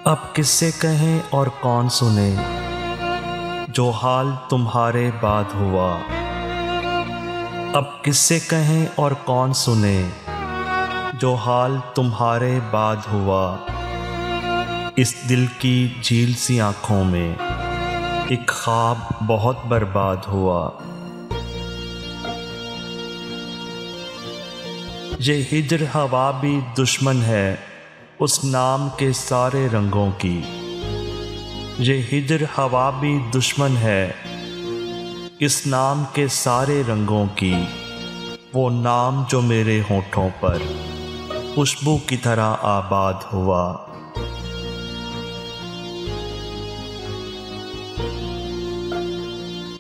अब किससे कहें और कौन सुने, जो हाल तुम्हारे बाद हुआ। अब किससे कहें और कौन सुने, जो हाल तुम्हारे बाद हुआ। इस दिल की झील सी आँखों में एक ख्वाब बहुत बर्बाद हुआ। ये हिज्र हवा भी दुश्मन है उस नाम के सारे रंगों की। ये हिज्र हवा भी दुश्मन है इस नाम के सारे रंगों की। वो नाम जो मेरे होठों पर खुशबू की तरह आबाद हुआ।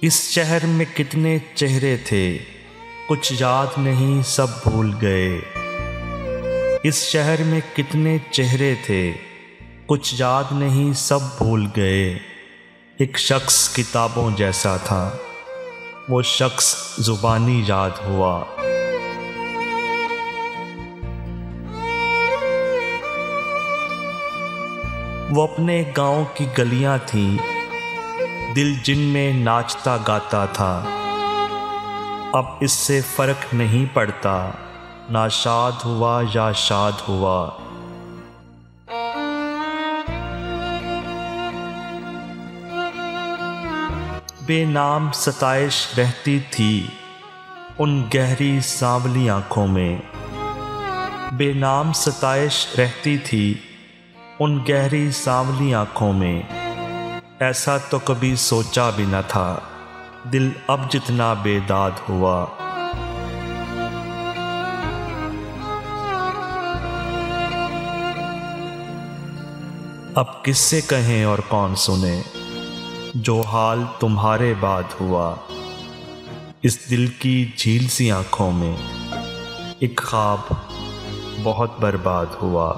इस शहर में कितने चेहरे थे, कुछ याद नहीं सब भूल गए। इस शहर में कितने चेहरे थे, कुछ याद नहीं सब भूल गए। एक शख्स किताबों जैसा था, वो शख्स जुबानी याद हुआ। वो अपने गांव की गलियां थीं, दिल जिनमें नाचता गाता था। अब इससे फर्क नहीं पड़ता, ना शाद हुआ या शाद हुआ। बेनाम सताइश रहती थी उन गहरी सांवली आंखों में। बेनाम सताइश रहती थी उन गहरी सांवली आंखों में। ऐसा तो कभी सोचा भी न था, दिल अब जितना बेदाद हुआ। अब किससे कहें और कौन सुने, जो हाल तुम्हारे बाद हुआ। इस दिल की झील सी आँखों में एक ख्वाब बहुत बर्बाद हुआ।